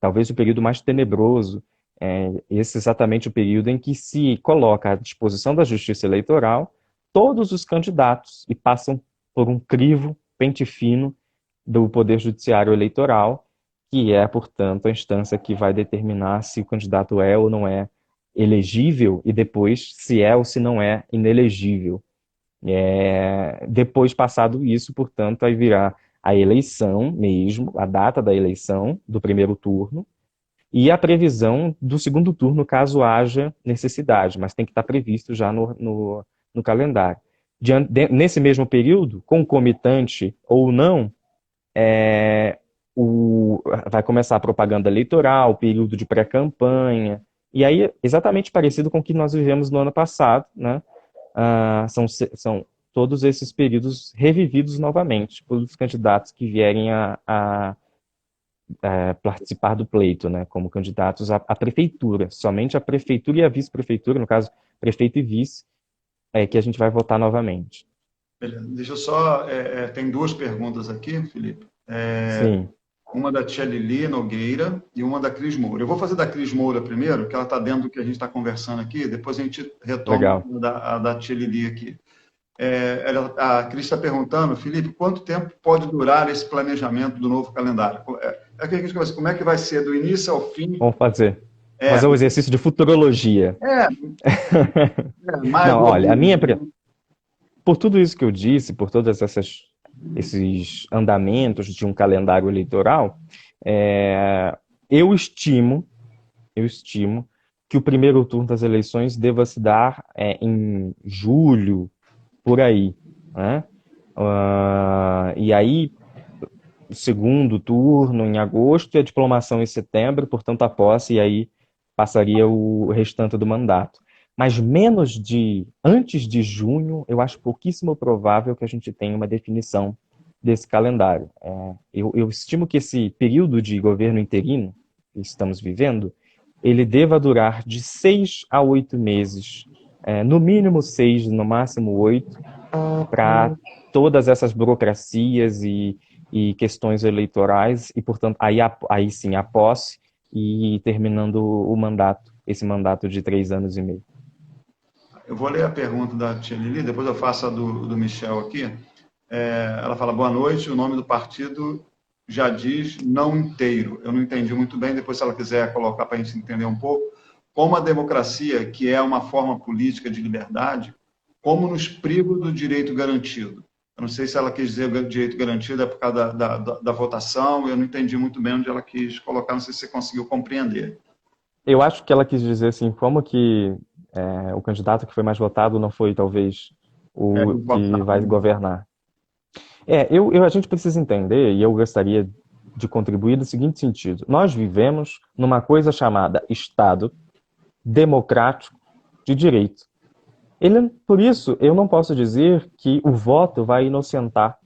Talvez o período mais tenebroso, esse é exatamente o período em que se coloca à disposição da Justiça Eleitoral todos os candidatos e passam por um crivo, pente fino, do Poder Judiciário Eleitoral, que é, portanto, a instância que vai determinar se o candidato é ou não é elegível e depois se é ou se não é inelegível. Depois, passado isso, portanto, aí virá a eleição mesmo, a data da eleição do primeiro turno e a previsão do segundo turno, caso haja necessidade, mas tem que estar previsto já no calendário. Nesse mesmo período, concomitante ou não, vai começar a propaganda eleitoral, o período de pré-campanha, e aí exatamente parecido com o que nós vivemos no ano passado, né? São todos esses períodos revividos novamente pelos candidatos que vierem a participar do pleito, né? Como candidatos à prefeitura, somente a prefeitura e a vice-prefeitura, no caso, prefeito e vice, que a gente vai votar novamente. Beleza. Deixa eu só... tem duas perguntas aqui, Felipe. Sim. Uma da tia Lili Nogueira e uma da Cris Moura. Eu vou fazer da Cris Moura primeiro, que ela está dentro do que a gente está conversando aqui, depois a gente retoma a da tia Lili aqui. A Cris está perguntando, Felipe, quanto tempo pode durar esse planejamento do novo calendário? É que a gente conversa, como é que vai ser do início ao fim? Vamos fazer um exercício de futurologia. Não, olha, por tudo isso que eu disse, por todos esses andamentos de um calendário eleitoral, eu estimo que o primeiro turno das eleições deva se dar em julho, por aí, né? E aí, o segundo turno em agosto e a diplomação em setembro, portanto a posse, e aí passaria o restante do mandato. Mas antes de junho, eu acho pouquíssimo provável que a gente tenha uma definição desse calendário. Eu estimo que esse período de governo interino que estamos vivendo, ele deva durar de 6 a 8 meses, no mínimo 6, no máximo 8, para todas essas burocracias e questões eleitorais, e, portanto, aí sim a posse e terminando esse mandato de 3 anos e meio. Eu vou ler a pergunta da tia Lili, depois eu faço a do Michel aqui. Ela fala, boa noite, o nome do partido já diz não inteiro. Eu não entendi muito bem, depois se ela quiser colocar para a gente entender um pouco. Como a democracia, que é uma forma política de liberdade, como nos priva do direito garantido? Eu não sei se ela quis dizer direito garantido é por causa da votação, eu não entendi muito bem onde ela quis colocar, não sei se você conseguiu compreender. Eu acho que ela quis dizer assim, como que O candidato que foi mais votado não foi, talvez, o que vai Concordo. governar. A gente precisa entender, e eu gostaria de contribuir do seguinte sentido. Nós vivemos numa coisa chamada Estado democrático de direito. Por isso, eu não posso dizer que o voto vai inocentar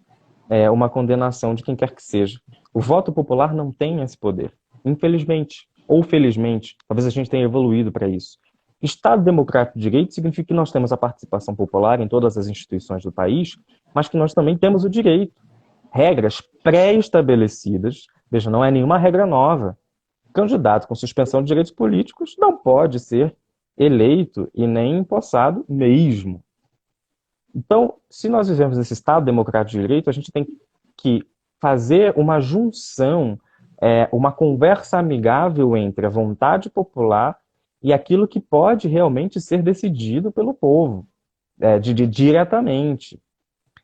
uma condenação de quem quer que seja. O voto popular não tem esse poder, infelizmente, ou felizmente, talvez a gente tenha evoluído para isso. Estado democrático de direito significa que nós temos a participação popular em todas as instituições do país, mas que nós também temos o direito. Regras pré-estabelecidas, veja, não é nenhuma regra nova. Candidato com suspensão de direitos políticos não pode ser eleito e nem empossado mesmo. Então, se nós vivemos nesse Estado democrático de direito, a gente tem que fazer uma junção, uma conversa amigável entre a vontade popular e aquilo que pode realmente ser decidido pelo povo, diretamente.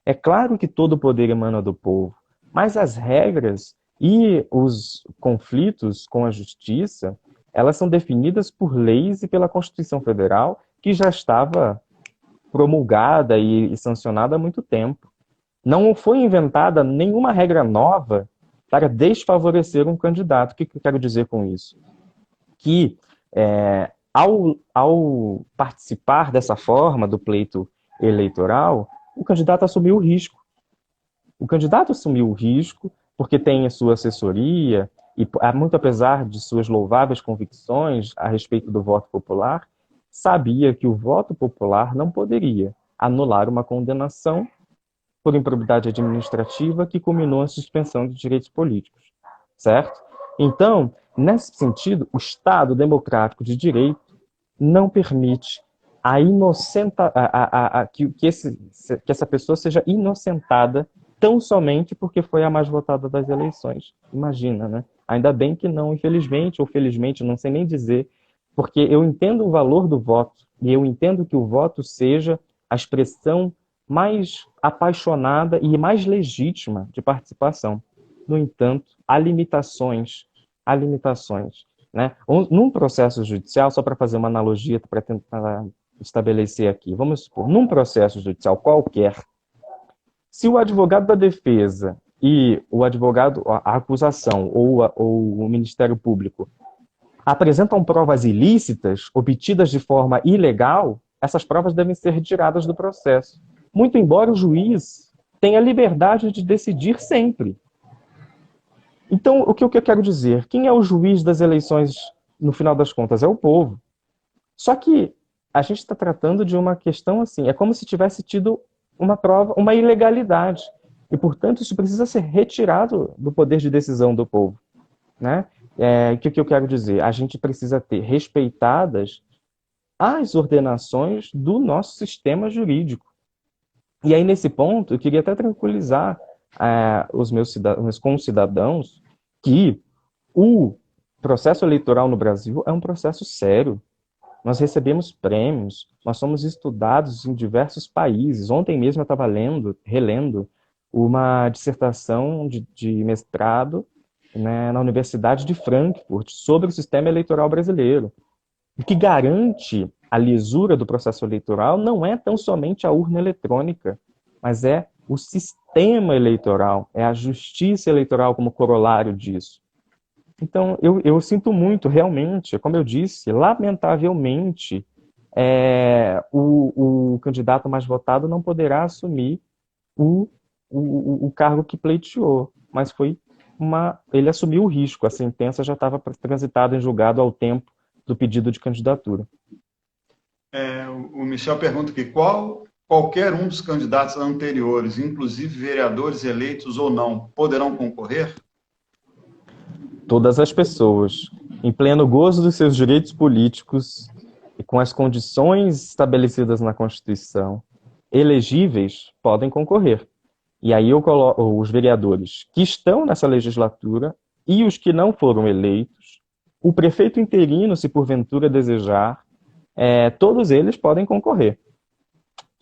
É claro que todo o poder emana do povo, mas as regras e os conflitos com a justiça, elas são definidas por leis e pela Constituição Federal, que já estava promulgada e sancionada há muito tempo. Não foi inventada nenhuma regra nova para desfavorecer um candidato. O que eu quero dizer com isso? Que ao participar dessa forma do pleito eleitoral, o candidato assumiu o risco. O candidato assumiu o risco porque tem a sua assessoria e, muito apesar de suas louváveis convicções a respeito do voto popular, sabia que o voto popular não poderia anular uma condenação por improbidade administrativa que culminou em suspensão de direitos políticos, certo? Então, nesse sentido, o Estado democrático de direito não permite que essa pessoa seja inocentada tão somente porque foi a mais votada das eleições. Imagina, né? Ainda bem que não, infelizmente ou felizmente, não sei nem dizer, porque eu entendo o valor do voto e eu entendo que o voto seja a expressão mais apaixonada e mais legítima de participação. No entanto, há limitações, né? Num processo judicial, só para fazer uma analogia, para tentar estabelecer aqui, vamos supor, num processo judicial qualquer, se o advogado da defesa e a acusação ou o Ministério Público apresentam provas ilícitas, obtidas de forma ilegal, essas provas devem ser retiradas do processo. Muito embora o juiz tenha liberdade de decidir sempre. Então, o que eu quero dizer? Quem é o juiz das eleições, no final das contas? É o povo. Só que a gente está tratando de uma questão assim, é como se tivesse tido uma prova, uma ilegalidade. E, portanto, isso precisa ser retirado do poder de decisão do povo. Né? O que eu quero dizer? A gente precisa ter respeitadas as ordenações do nosso sistema jurídico. E aí, nesse ponto, eu queria até tranquilizar os meus concidadãos que o processo eleitoral no Brasil é um processo sério. Nós recebemos prêmios, nós somos estudados em diversos países. Ontem mesmo eu estava relendo uma dissertação de mestrado, né, na Universidade de Frankfurt sobre o sistema eleitoral brasileiro. O que garante a lisura do processo eleitoral não é tão somente a urna eletrônica, mas é o sistema eleitoral, é a justiça eleitoral como corolário disso. Então, eu sinto muito, realmente, como eu disse, lamentavelmente, o candidato mais votado não poderá assumir o cargo que pleiteou, mas ele assumiu o risco, a sentença já estava transitada em julgado ao tempo do pedido de candidatura. O Michel pergunta aqui, qualquer um dos candidatos anteriores, inclusive vereadores eleitos ou não, poderão concorrer? Todas as pessoas, em pleno gozo dos seus direitos políticos e com as condições estabelecidas na Constituição, elegíveis, podem concorrer. E aí eu coloco os vereadores que estão nessa legislatura e os que não foram eleitos, o prefeito interino, se porventura desejar, todos eles podem concorrer.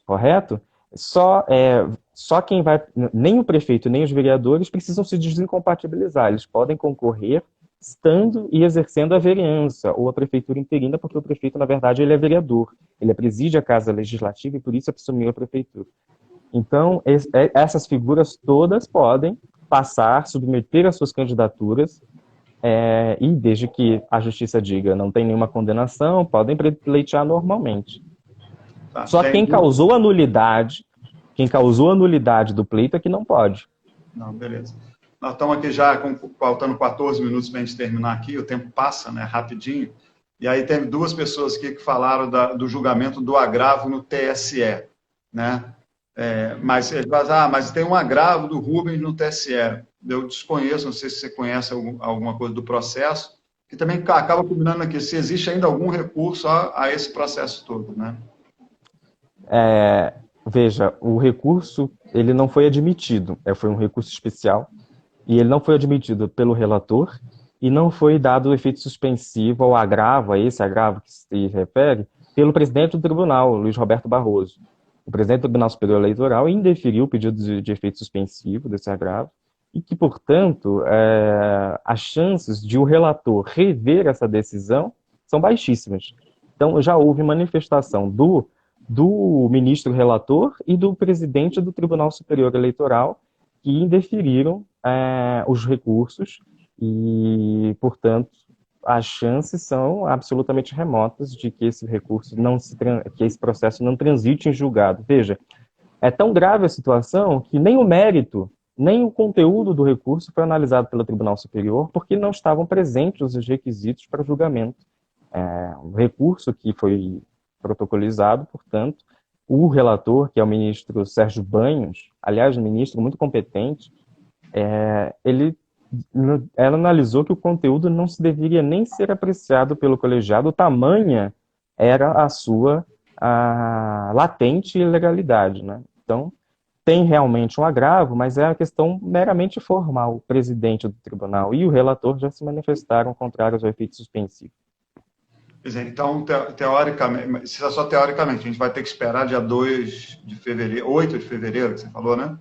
Correto? Só quem vai... Nem o prefeito, nem os vereadores precisam se desincompatibilizar. Eles podem concorrer estando e exercendo a vereança ou a prefeitura interina, porque o prefeito, na verdade, ele é vereador, ele preside a Casa Legislativa e por isso assumiu a prefeitura. Então, essas figuras todas podem passar, submeter as suas candidaturas, e desde que a justiça diga não tem nenhuma condenação, podem pleitear normalmente. Tá, Só quem causou a nulidade do pleito é que não pode. Não, beleza. Nós estamos aqui já faltando 14 minutos para a gente terminar aqui, o tempo passa, né, rapidinho. E aí tem duas pessoas aqui que falaram do julgamento do agravo no TSE, né? Mas tem um agravo do Rubens no TSE. Eu desconheço, não sei se você conhece alguma coisa do processo, que também acaba combinando aqui, se existe ainda algum recurso a esse processo todo, né? Veja, o recurso, ele não foi admitido, foi um recurso especial, e ele não foi admitido pelo relator, e não foi dado o efeito suspensivo ao agravo, a esse agravo que se refere, pelo presidente do tribunal, Luiz Roberto Barroso. O presidente do Tribunal Superior Eleitoral indeferiu o pedido de efeito suspensivo desse agravo, e que, portanto, as chances de o relator rever essa decisão são baixíssimas. Então, já houve manifestação do ministro relator e do presidente do Tribunal Superior Eleitoral que indeferiram os recursos e, portanto, as chances são absolutamente remotas de que esse recurso que esse processo não transite em julgado. Veja, é tão grave a situação que nem o mérito, nem o conteúdo do recurso foi analisado pelo Tribunal Superior, porque não estavam presentes os requisitos para julgamento. O recurso que foi protocolizado, portanto, o relator, que é o ministro Sérgio Banhos, aliás, um ministro muito competente, ela analisou que o conteúdo não se deveria nem ser apreciado pelo colegiado, tamanha era a sua latente ilegalidade, né? Então, tem realmente um agravo, mas é uma questão meramente formal. O presidente do tribunal e o relator já se manifestaram contrários ao efeito suspensivo. Então, teoricamente, só teoricamente, a gente vai ter que esperar dia 2 de fevereiro, 8 de fevereiro, que você falou, né?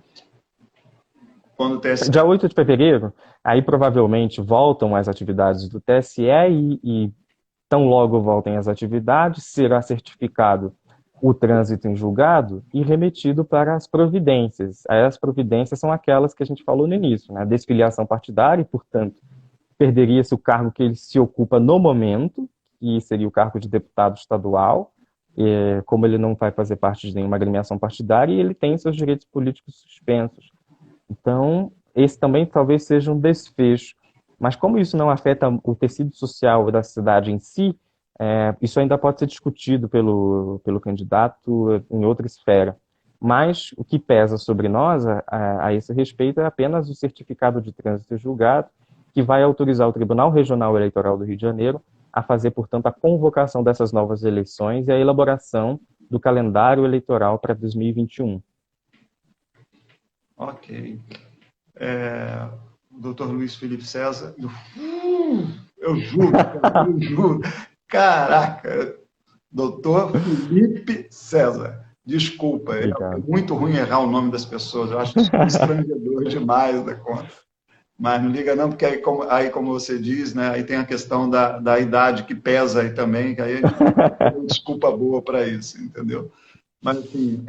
Quando o TSE... Dia 8 de fevereiro, aí provavelmente voltam as atividades do TSE e tão logo voltem as atividades, será certificado o trânsito em julgado e remetido para as providências. Aí as providências são aquelas que a gente falou no início, né? Desfiliação partidária e, portanto, perderia-se o cargo que ele se ocupa no momento, que seria o cargo de deputado estadual, como ele não vai fazer parte de nenhuma agremiação partidária, e ele tem seus direitos políticos suspensos. Então, esse também talvez seja um desfecho. Mas como isso não afeta o tecido social da cidade em si, isso ainda pode ser discutido pelo candidato em outra esfera. Mas o que pesa sobre nós a esse respeito é apenas o certificado de trânsito julgado, que vai autorizar o Tribunal Regional Eleitoral do Rio de Janeiro a fazer, portanto, a convocação dessas novas eleições e a elaboração do calendário eleitoral para 2021. Ok. Doutor Luiz Felipe César, eu juro, caraca, doutor Felipe César, desculpa, é muito ruim errar o nome das pessoas, eu acho constrangedor demais da conta. Mas não liga não, porque aí como você diz, né, aí tem a questão da idade que pesa aí também, que aí é uma desculpa boa para isso, entendeu? Mas, assim,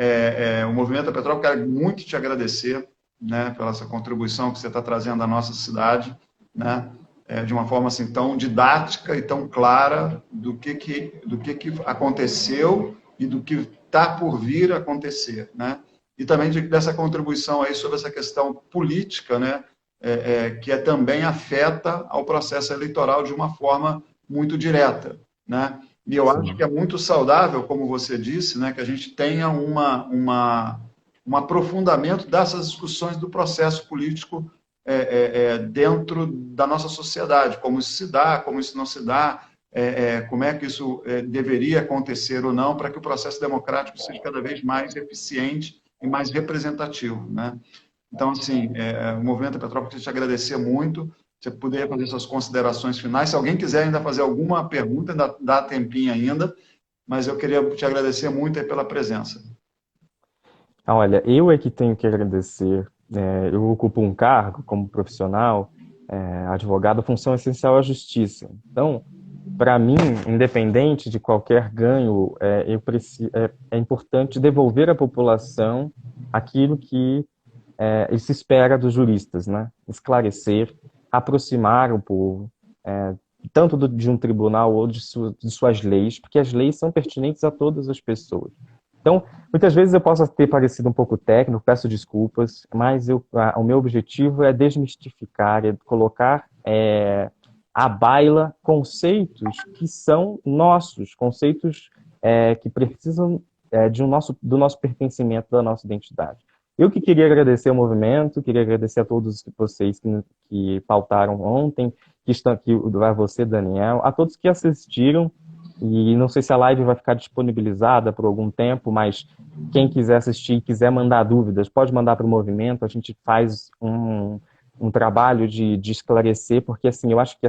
o Movimento da Petrópolis, quero muito te agradecer, né, pela essa contribuição que você está trazendo à nossa cidade, né, de uma forma assim tão didática e tão clara do que aconteceu e do que está por vir a acontecer, né? E também dessa contribuição aí sobre essa questão política, né, que também afeta ao processo eleitoral de uma forma muito direta, né? E eu acho que é muito saudável, como você disse, né, que a gente tenha um aprofundamento dessas discussões do processo político dentro da nossa sociedade, como isso se dá, como isso não se dá, como é que isso deveria acontecer ou não, para que o processo democrático seja cada vez mais eficiente e mais representativo, né? Então, assim, o Movimento Petrópolis quer te agradecer muito. Você poderia fazer suas considerações finais. Se alguém quiser ainda fazer alguma pergunta, ainda dá tempinho ainda, mas eu queria te agradecer muito aí pela presença. Olha, eu é que tenho que agradecer. Eu ocupo um cargo como profissional advogado, a função essencial é a justiça. Então, para mim, independente de qualquer ganho, é importante devolver à população aquilo que se espera dos juristas, né? Esclarecer, aproximar o povo, tanto de um tribunal ou de suas leis, porque as leis são pertinentes a todas as pessoas. Então, muitas vezes eu posso ter parecido um pouco técnico, peço desculpas, mas o meu objetivo é desmistificar, é colocar à baila conceitos que são nossos, conceitos que precisam do nosso pertencimento, da nossa identidade. Eu que queria agradecer ao movimento, queria agradecer a todos vocês que pautaram ontem, que estão aqui, a você, Daniel, a todos que assistiram. E não sei se a live vai ficar disponibilizada por algum tempo, mas quem quiser assistir e quiser mandar dúvidas, pode mandar para o movimento. A gente faz um trabalho de esclarecer, porque assim, eu acho que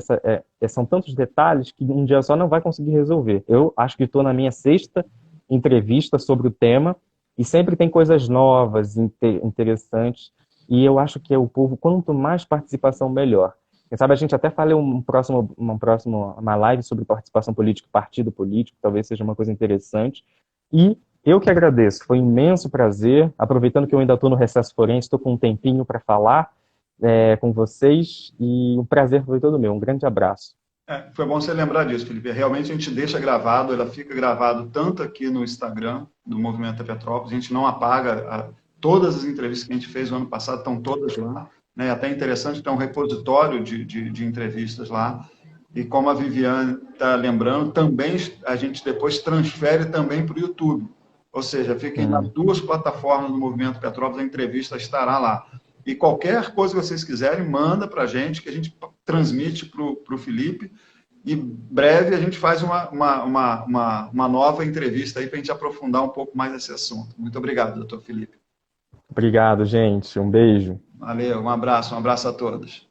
são tantos detalhes que um dia só não vai conseguir resolver. Eu acho que estou na minha 6ª entrevista sobre o tema, e sempre tem coisas novas, interessantes, e eu acho que o povo, quanto mais participação, melhor. Quem sabe a gente até fale uma live sobre participação política, partido político, talvez seja uma coisa interessante. E eu que agradeço, foi um imenso prazer. Aproveitando que eu ainda estou no recesso forense, estou com um tempinho para falar com vocês, e o prazer foi todo meu. Um grande abraço. Foi bom você lembrar disso, Felipe. Realmente a gente deixa gravado, ela fica gravado tanto aqui no Instagram do Movimento Petrópolis, a gente não apaga, todas as entrevistas que a gente fez no ano passado estão todas lá. Né? Até interessante ter um repositório de entrevistas lá. E como a Viviane está lembrando, também a gente depois transfere também para o YouTube. Ou seja, fiquem nas 2 plataformas do Movimento Petrópolis, a entrevista estará lá. E qualquer coisa que vocês quiserem, manda para a gente, que a gente transmite para o Felipe. E breve a gente faz uma nova entrevista aí para a gente aprofundar um pouco mais esse assunto. Muito obrigado, doutor Felipe. Obrigado, gente. Um beijo. Valeu, um abraço a todos.